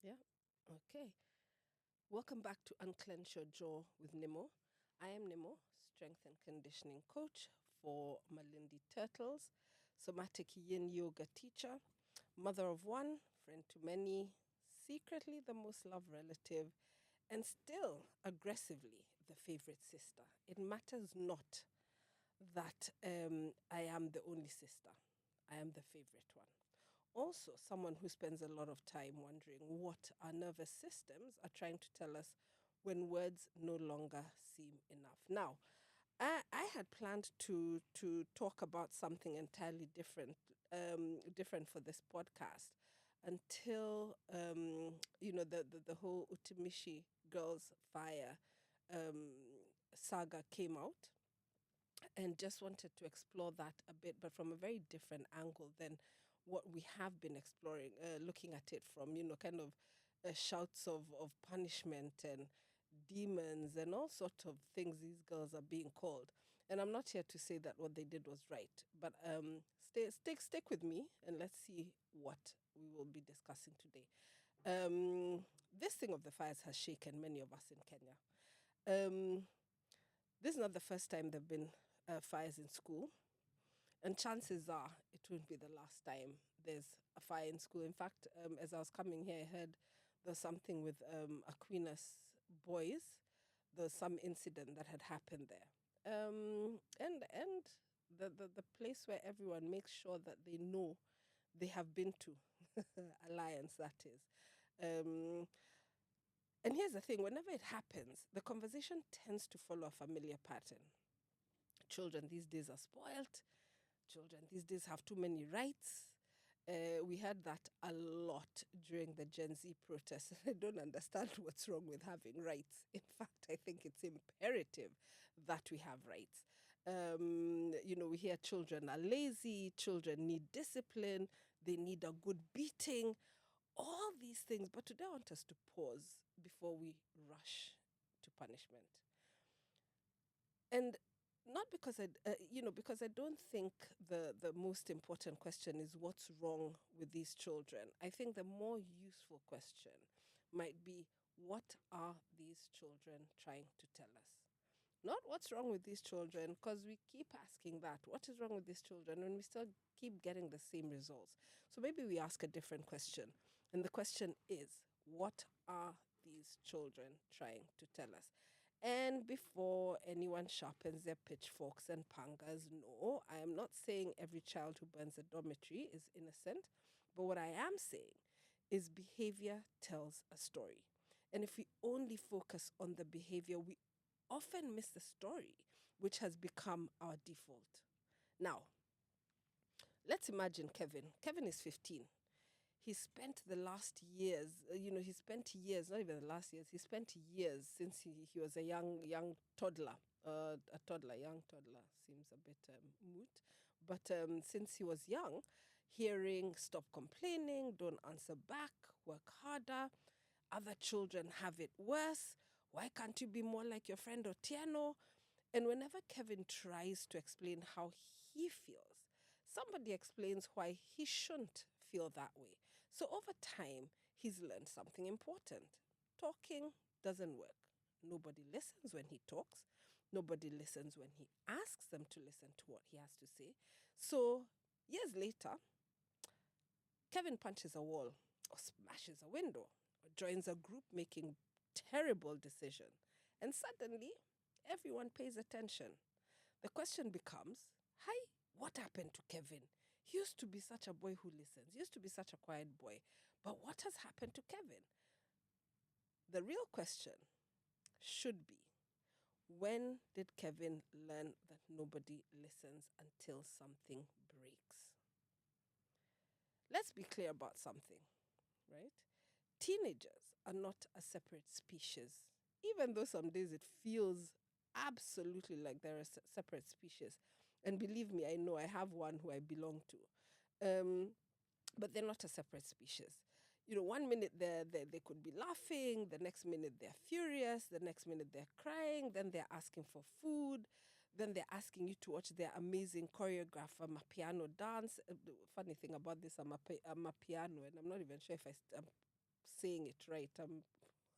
Yeah. Okay. Welcome back to Unclench Your Jaw with Nimu. I am Nimu, strength and conditioning coach for Malindi Turtles, somatic yin yoga teacher, mother of one, friend to many, secretly the most loved relative, and still aggressively the favorite sister. It matters not that I am the only sister, I am the favorite one. Also, someone who spends a lot of time wondering what our nervous systems are trying to tell us when words no longer seem enough. Now, I had planned to talk about something entirely different for this podcast until the whole Utimishi girls fire saga came out, and just wanted to explore that a bit, but from a very different angle than what we have been exploring, looking at it from, kind of shouts of punishment and demons and all sorts of things these girls are being called. And I'm not here to say that what they did was right, but stick with me and let's see what we will be discussing today. This thing of the fires has shaken many of us in Kenya. Um, this is not the first time there have been fires in school, and chances are it won't be the last time there's a fire in school. In fact, as I was coming here, I heard there's something with Aquinas boys. There's some incident that had happened there, and the place where everyone makes sure that they know they have been to alliance, that is. Um, and here's the thing: whenever it happens, the conversation tends to follow a familiar pattern. Children these days are spoiled. Children these days have too many rights. We heard that a lot during the Gen Z protests. I don't understand what's wrong with having rights. In fact, I think it's imperative that we have rights. We hear children are lazy, children need discipline, they need a good beating, all these things. But today I want us to pause before we rush to punishment. And not because because I don't think the most important question is what's wrong with these children. I think the more useful question might be, what are these children trying to tell us? Not what's wrong with these children, because we keep asking that. What is wrong with these children? And we still keep getting the same results. So maybe we ask a different question. And the question is, what are these children trying to tell us? And before anyone sharpens their pitchforks and pangas, no, I am not saying every child who burns a dormitory is innocent. But what I am saying is behavior tells a story. And if we only focus on the behavior, we often miss the story, which has become our default. Now, let's imagine Kevin. Kevin is 15. He spent the last years, he spent years, not even the last years, he spent years since he was a young toddler. Young toddler seems a bit moot. But since he was young, hearing stop complaining, don't answer back, work harder, other children have it worse. Why can't you be more like your friend Otieno? And whenever Kevin tries to explain how he feels, somebody explains why he shouldn't feel that way. So over time, he's learned something important. Talking doesn't work. Nobody listens when he talks. Nobody listens when he asks them to listen to what he has to say. So years later, Kevin punches a wall or smashes a window or joins a group making terrible decision. And suddenly, everyone pays attention. The question becomes, hi, what happened to Kevin? He used to be such a boy who listens. He used to be such a quiet boy. But what has happened to Kevin? The real question should be, when did Kevin learn that nobody listens until something breaks? Let's be clear about something, right? Teenagers are not a separate species, even though some days it feels absolutely like they're a separate species. And believe me, I know I have one who I belong to. But they're not a separate species. One minute they could be laughing, the next minute they're furious, the next minute they're crying, then they're asking for food, then they're asking you to watch their amazing choreographer, Mapiano dance. The funny thing about this, I'm a piano, and I'm not even sure if I'm saying it right. I'm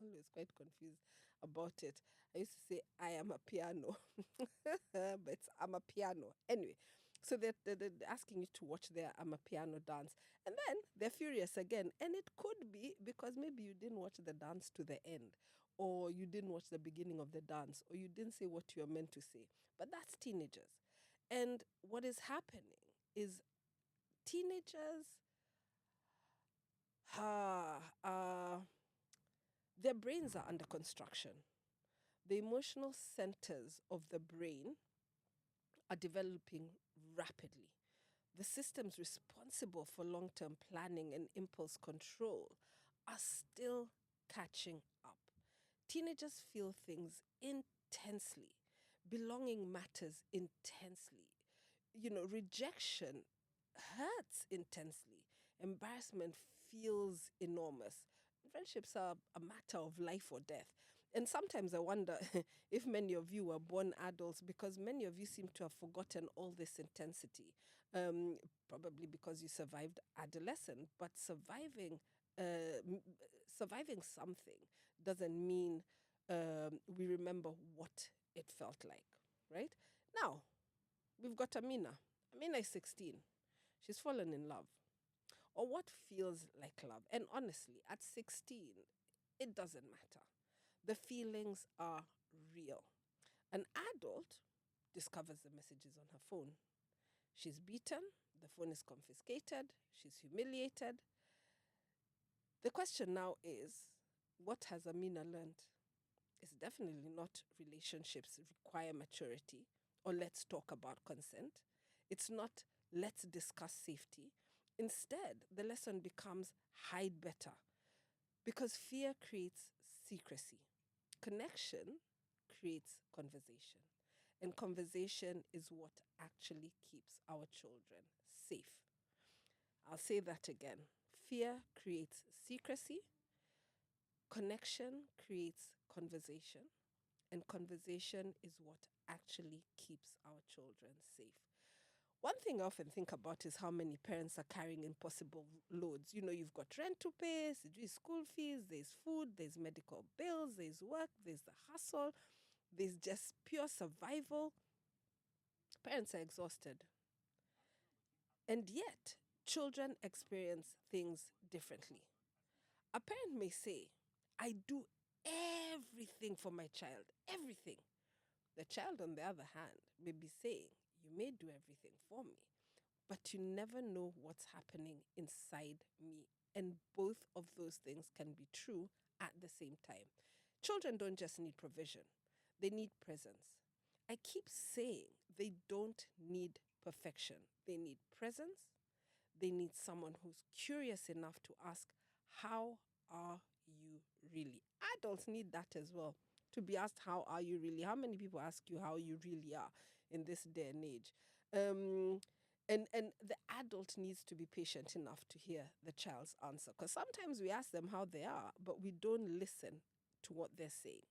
always quite confused about it. I used to say I am a piano, but it's I'm a piano. Anyway, so they're asking you to watch their I'm a piano dance. And then they're furious again. And it could be because maybe you didn't watch the dance to the end, or you didn't watch the beginning of the dance, or you didn't say what you're meant to say. But that's teenagers. And what is happening is teenagers, uh, their brains are under construction. The emotional centers of the brain are developing rapidly. The systems responsible for long term planning and impulse control are still catching up. Teenagers feel things intensely, belonging matters intensely. Rejection hurts intensely, embarrassment feels enormous. Friendships are a matter of life or death. And sometimes I wonder if many of you were born adults because many of you seem to have forgotten all this intensity. Probably because you survived adolescence, but surviving something doesn't mean we remember what it felt like, right? Now, we've got Amina. Amina is 16. She's fallen in love, or what feels like love. And honestly, at 16, it doesn't matter. The feelings are real. An adult discovers the messages on her phone. She's beaten, the phone is confiscated, she's humiliated. The question now is, what has Amina learned? It's definitely not relationships require maturity or let's talk about consent. It's not let's discuss safety. Instead, the lesson becomes hide better because fear creates secrecy. Connection creates conversation. And conversation is what actually keeps our children safe. I'll say that again. Fear creates secrecy. Connection creates conversation, and conversation is what actually keeps our children safe. One thing I often think about is how many parents are carrying impossible loads. You've got rent to pay, there's school fees, there's food, there's medical bills, there's work, there's the hustle, there's just pure survival. Parents are exhausted. And yet, children experience things differently. A parent may say, I do everything for my child, everything. The child, on the other hand, may be saying, you may do everything for me, but you never know what's happening inside me. And both of those things can be true at the same time. Children don't just need provision, they need presence. I keep saying they don't need perfection, they need presence. They need someone who's curious enough to ask, how are you really? Adults need that as well. To be asked, how are you really? How many people ask you how you really are in this day and age? And the adult needs to be patient enough to hear the child's answer. Because sometimes we ask them how they are, but we don't listen to what they're saying.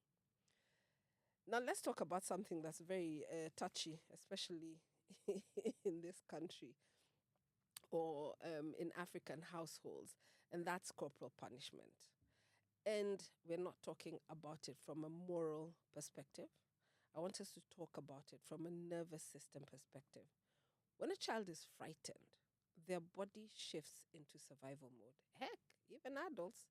Now, let's talk about something that's very touchy, especially in this country or in African households, and that's corporal punishment. And we're not talking about it from a moral perspective. I want us to talk about it from a nervous system perspective. When a child is frightened, their body shifts into survival mode. Heck, even adults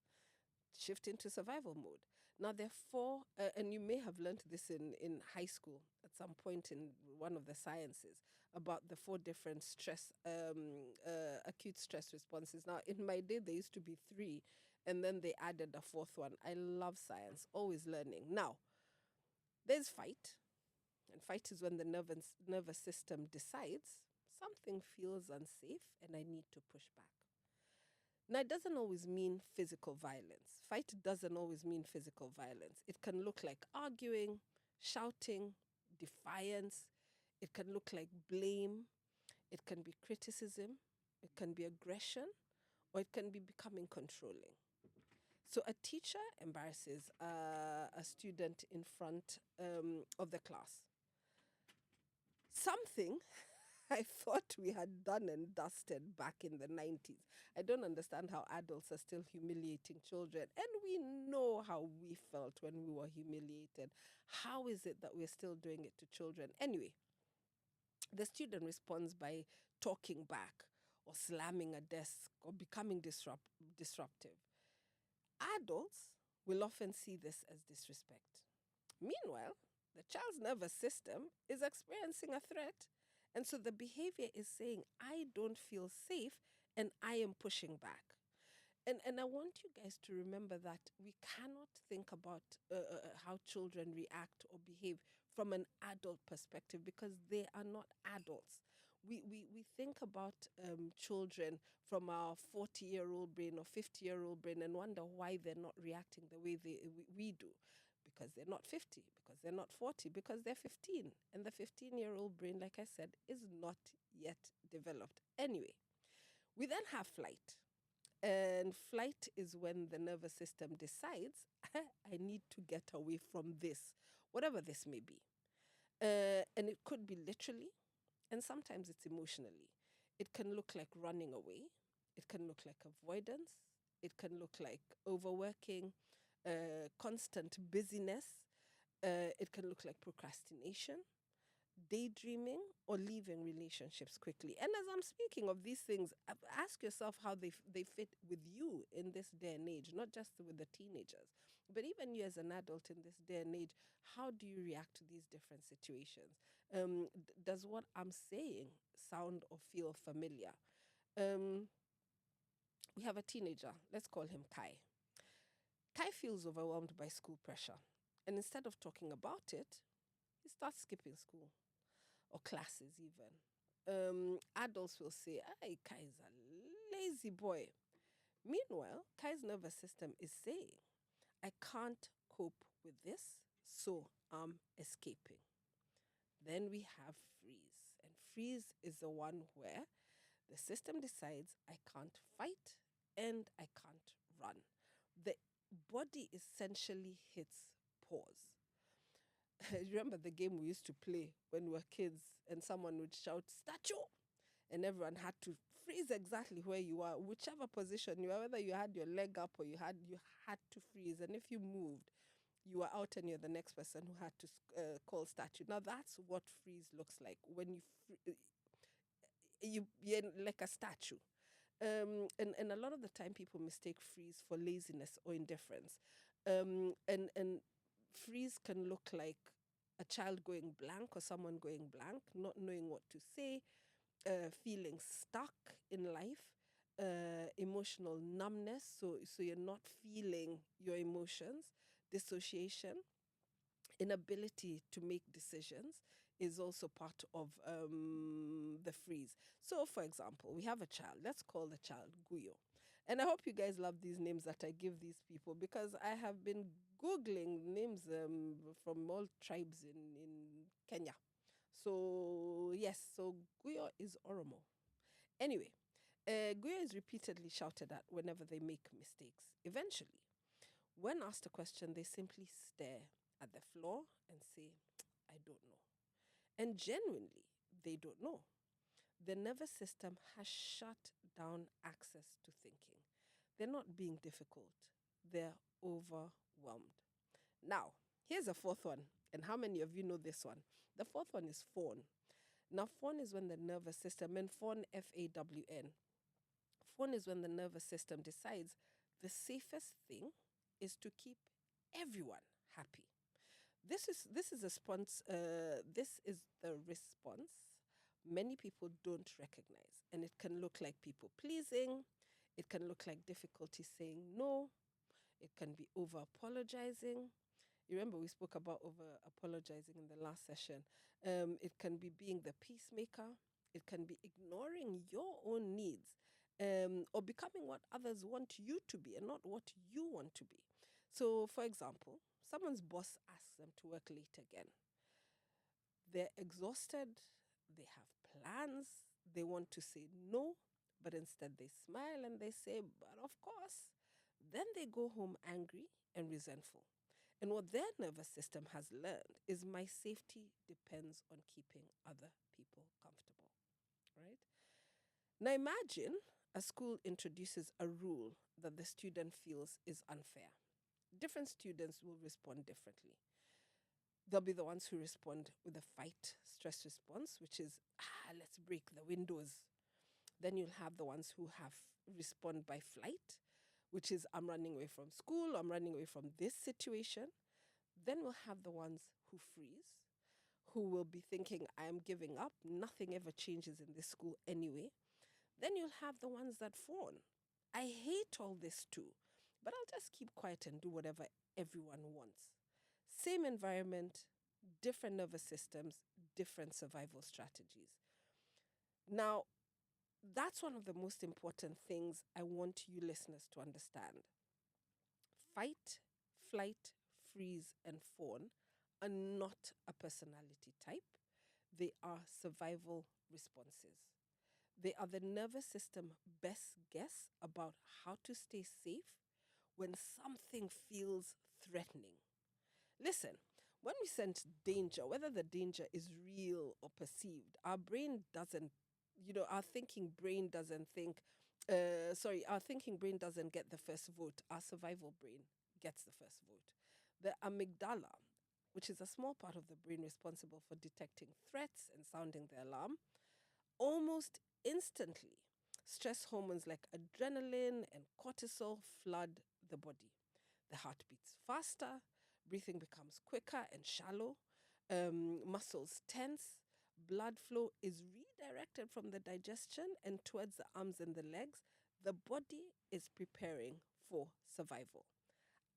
shift into survival mode. Now, therefore, and you may have learned this in high school at some point in one of the sciences about the 4 different acute stress responses. Now, in my day, there used to be 3, and then they added a 4th one. I love science, always learning. Now, there's fight, and fight is when the nervous system decides something feels unsafe and I need to push back. Now, it doesn't always mean physical violence. Fight doesn't always mean physical violence. It can look like arguing, shouting, defiance. It can look like blame. It can be criticism. It can be aggression, or it can be becoming controlling. So a teacher embarrasses a student in front of the class. Something I thought we had done and dusted back in the 90s. I don't understand how adults are still humiliating children. And we know how we felt when we were humiliated. How is it that we're still doing it to children? Anyway, the student responds by talking back or slamming a desk or becoming disruptive. Adults will often see this as disrespect. Meanwhile, the child's nervous system is experiencing a threat. And so the behavior is saying, I don't feel safe and I am pushing back. And I want you guys to remember that we cannot think about how children react or behave from an adult perspective because they are not adults. We think about children from our 40-year-old brain or 50-year-old brain and wonder why they're not reacting the way we do. Because they're not 50, because they're not 40, because they're 15. And the 15-year-old brain, like I said, is not yet developed. Anyway, we then have flight. And flight is when the nervous system decides, I need to get away from this, whatever this may be. And it could be literally, and sometimes it's emotionally. It can look like running away, it can look like avoidance, it can look like overworking, constant busyness, it can look like procrastination, daydreaming, or leaving relationships quickly. And as I'm speaking of these things, ask yourself how they fit with you in this day and age, not just with the teenagers, but even you as an adult in this day and age. How do you react to these different situations? Does what I'm saying sound or feel familiar? Um, we have a teenager. Let's call him Kai. Kai feels overwhelmed by school pressure. And instead of talking about it, he starts skipping school or classes even. Adults will say, hey, Kai's a lazy boy. Meanwhile, Kai's nervous system is saying, I can't cope with this, so I'm escaping. Then we have freeze. And freeze is the one where the system decides, I can't fight and I can't run. The body essentially hits pause. Remember the game we used to play when we were kids and someone would shout, statue! And everyone had to freeze exactly where you are, whichever position you are, whether you had your leg up or you had to freeze. And if you moved, you were out and you're the next person who had to call statue. Now that's what freeze looks like when you're like a statue. And a lot of the time people mistake freeze for laziness or indifference. And freeze can look like a child going blank or someone going blank, not knowing what to say, feeling stuck in life, emotional numbness, so you're not feeling your emotions, dissociation, inability to make decisions is also part of the freeze. So, for example, we have a child. Let's call the child Guyo. And I hope you guys love these names that I give these people because I have been Googling names from all tribes in Kenya. So, yes, so Guyo is Oromo. Anyway, Guyo is repeatedly shouted at whenever they make mistakes. Eventually, when asked a question, they simply stare at the floor and say, I don't know. And genuinely, they don't know. The nervous system has shut down access to thinking. They're not being difficult, they're overwhelmed. Now, here's a fourth one. And how many of you know this one? The fourth one is fawn. Now, fawn is when the nervous system, and fawn, FAWN, fawn is when the nervous system decides the safest thing is to keep everyone happy. This is a response. This is the response many people don't recognize, and it can look like people pleasing. It can look like difficulty saying no. It can be over apologizing. You remember we spoke about over apologizing in the last session. It can be being the peacemaker. It can be ignoring your own needs, or becoming what others want you to be and not what you want to be. So, for example, someone's boss asks them to work late again. They're exhausted, they have plans, they want to say no, but instead they smile and they say, but of course. Then they go home angry and resentful. And what their nervous system has learned is my safety depends on keeping other people comfortable. Now imagine a school introduces a rule that the student feels is unfair. Different students will respond differently. There'll be the ones who respond with a fight stress response, which is, let's break the windows. Then you'll have the ones who have respond by flight, which is, I'm running away from school, I'm running away from this situation. Then we'll have the ones who freeze, who will be thinking, I am giving up, nothing ever changes in this school anyway. Then you'll have the ones that fawn. I hate all this too, but I'll just keep quiet and do whatever everyone wants. Same environment, different nervous systems, different survival strategies. Now, that's one of the most important things I want you listeners to understand. Fight, flight, freeze, and fawn are not a personality type, they are survival responses. They are the nervous system best guess about how to stay safe when something feels threatening. Listen, when we sense danger, whether the danger is real or perceived, our brain doesn't, our thinking brain doesn't think, our thinking brain doesn't get the first vote. Our survival brain gets the first vote. The amygdala, which is a small part of the brain responsible for detecting threats and sounding the alarm, almost instantly, stress hormones like adrenaline and cortisol flood the body. The heart beats faster, breathing becomes quicker and shallow, muscles tense, blood flow is redirected from the digestion and towards the arms and the legs. The body is preparing for survival.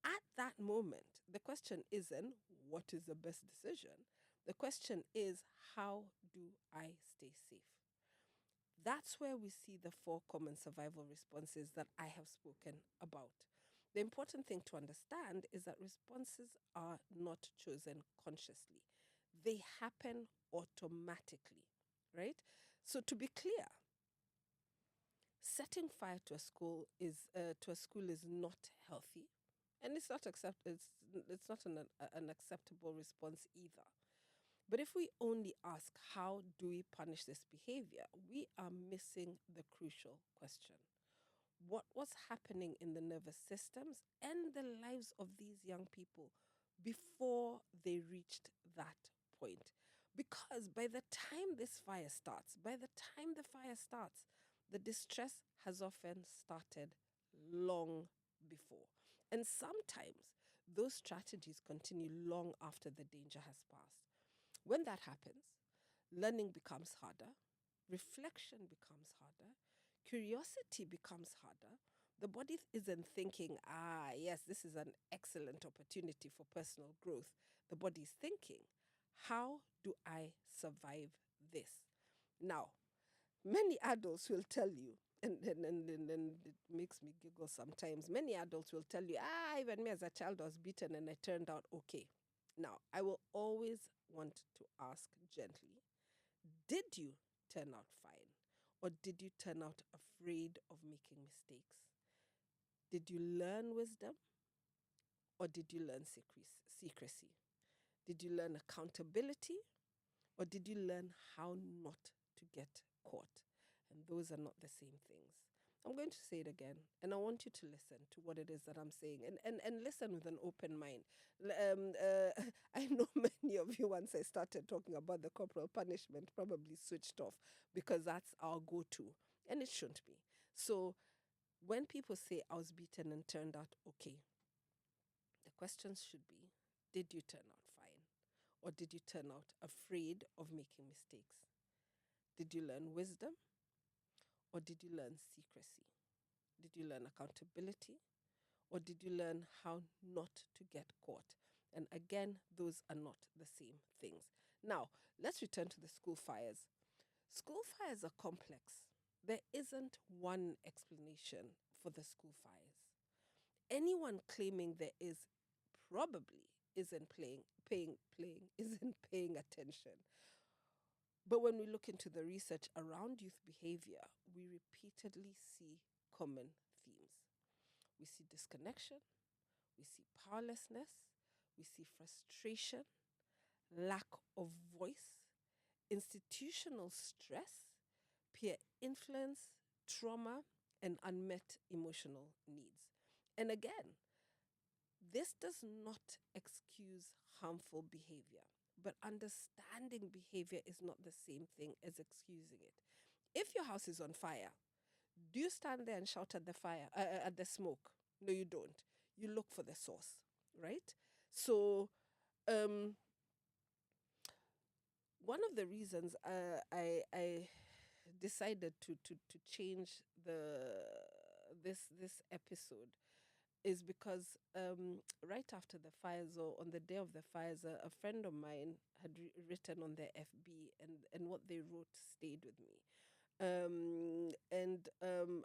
At that moment, the question isn't what is the best decision? The question is, how do I stay safe? That's where we see the four common survival responses that I have spoken about. The important thing to understand is that responses are not chosen consciously, they happen automatically, right? So, to be clear, setting fire to a school is not healthy, and it's not an acceptable response either. But if we only ask, how do we punish this behavior, we are missing the crucial question. What was happening in the nervous systems and the lives of these young people before they reached that point? Because by the time the fire starts, the distress has often started long before. And sometimes those strategies continue long after the danger has passed. When that happens, learning becomes harder, reflection becomes harder, curiosity becomes harder. The body isn't thinking, yes, this is an excellent opportunity for personal growth. The body is thinking, how do I survive this? Now, many adults will tell you, and it makes me giggle sometimes. Many adults will tell you, even me as a child I was beaten and I turned out okay. Now, I will always want to ask gently, did you turn out fine? Or did you turn out afraid of making mistakes? Did you learn wisdom? Or did you learn secrecy? Did you learn accountability? Or did you learn how not to get caught? And those are not the same things. I'm going to say it again, and I want you to listen to what it is that I'm saying, and listen with an open mind. I know many of you, once I started talking about the corporal punishment, probably switched off because that's our go to, and it shouldn't be. So, when people say I was beaten and turned out okay, the questions should be, did you turn out fine? Or did you turn out afraid of making mistakes? Did you learn wisdom? Or did you learn secrecy? Did you learn accountability? Or did you learn how not to get caught? And again, those are not the same things. Now, let's return to the school fires. School fires are complex. There isn't one explanation for the school fires. Anyone claiming there is probably isn't paying attention. But when we look into the research around youth behavior, we repeatedly see common themes. We see disconnection, we see powerlessness, we see frustration, lack of voice, institutional stress, peer influence, trauma, and unmet emotional needs. And again, this does not excuse harmful behavior, but understanding behavior is not the same thing as excusing it. If your house is on fire, do you stand there and shout at the fire, at the smoke? No, you don't. You look for the source, right? So, um, one of the reasons I decided to change this episode is because right after the fires, or on the day of the fires, a friend of mine had written on their FB, and what they wrote stayed with me. And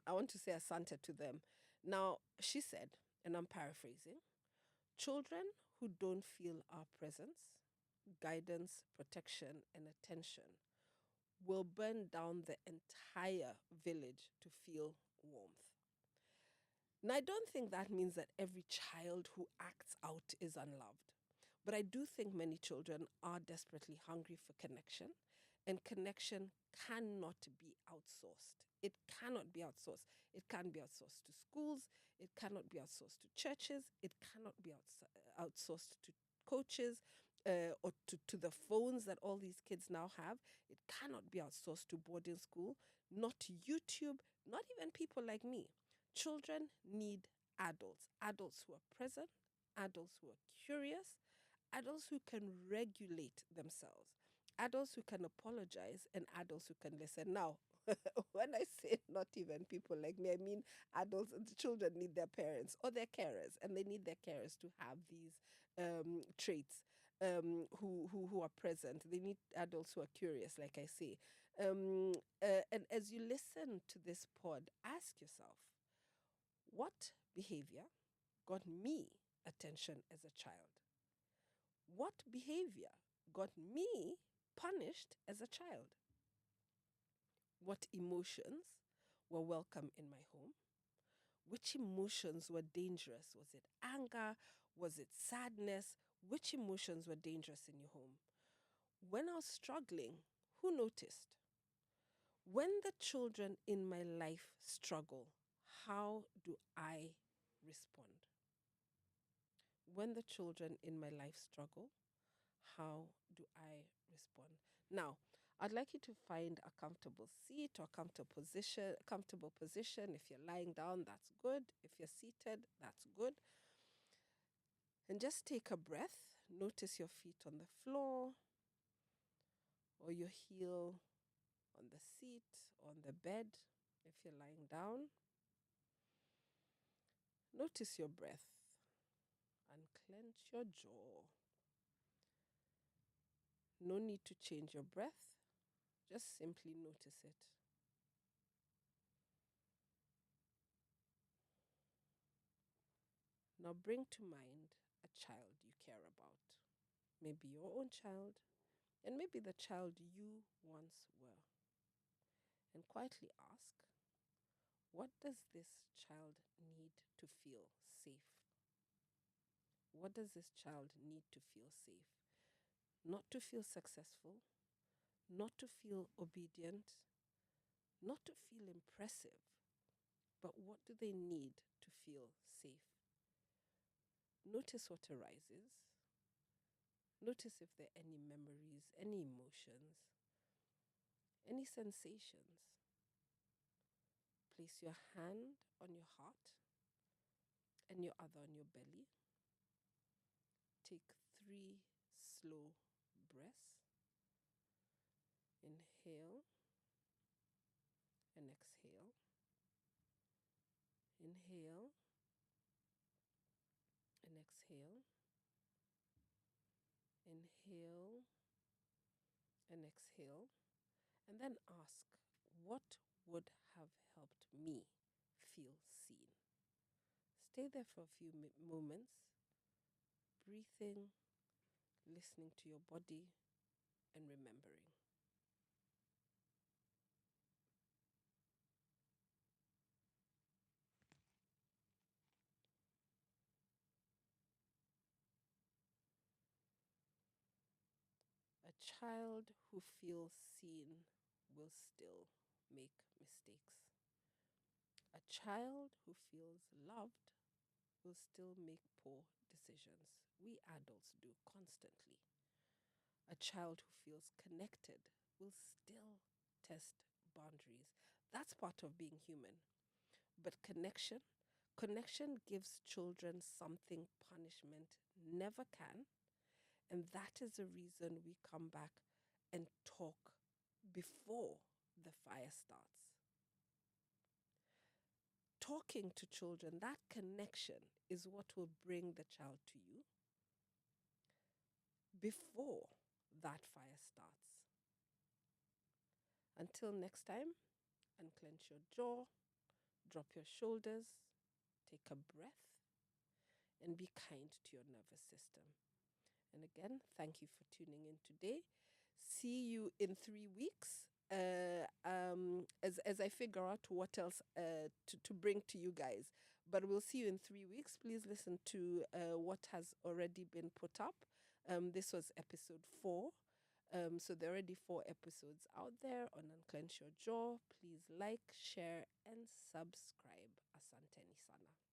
I want to say asante to them. Now, she said, and I'm paraphrasing, children who don't feel our presence, guidance, protection, and attention will burn down the entire village to feel warmth. Now, I don't think that means that every child who acts out is unloved. But I do think many children are desperately hungry for connection, and connection cannot be outsourced. It cannot be outsourced. It can't be outsourced to schools. It cannot be outsourced to churches. It cannot be outsourced to coaches, or to the phones that all these kids now have. It cannot be outsourced to boarding school, not to YouTube, not even people like me. Children need adults who are present, adults who are curious, adults who can regulate themselves, adults who can apologize, and adults who can listen. Now, when I say not even people like me, I mean adults. The children need their parents or their carers, and they need their carers to have these traits. Who are present. They need adults who are curious, like I say. And as you listen to this pod, ask yourself, what behavior got me attention as a child? What behavior got me punished as a child? What emotions were welcome in my home? Which emotions were dangerous? Was it anger? Was it sadness? Which emotions were dangerous in your home? When I was struggling, who noticed? When the children in my life struggle, how do I respond? When the children in my life struggle, how do I respond? Now, I'd like you to find a comfortable seat or comfortable position. If you're lying down, that's good. If you're seated, that's good. And just take a breath. Notice your feet on the floor, or your heel on the seat, on the bed if you're lying down. Notice your breath. Unclench your jaw. No need to change your breath. Just simply notice it. Now bring to mind a child you care about. Maybe your own child, and maybe the child you once were. And quietly ask, what does this child need to feel safe? What does this child need to feel safe? Not to feel successful, not to feel obedient, not to feel impressive, but what do they need to feel safe? Notice what arises. Notice if there are any memories, any emotions, any sensations. Place your hand on your heart and your other on your belly. Take 3 slow breaths. Inhale and exhale. Inhale and exhale. Inhale and exhale. And then ask, what would have helped me feel seen? Stay there for a few moments, breathing, listening to your body, and remembering. A child who feels seen will still make mistakes. A child who feels loved will still make poor decisions. We adults do constantly. A child who feels connected will still test boundaries. That's part of being human. But connection gives children something punishment never can. And that is the reason we come back and talk before the fire starts. Talking to children, that connection is what will bring the child to you before that fire starts. Until next time, unclench your jaw, drop your shoulders, take a breath, and be kind to your nervous system. And again, thank you for tuning in today. See you in 3 weeks. As I figure out what else to bring to you guys. But we'll see you in 3 weeks. Please listen to what has already been put up. This was episode 4. So there are already 4 episodes out there on Unclench Your Jaw. Please like, share, and subscribe. Asanteni sana.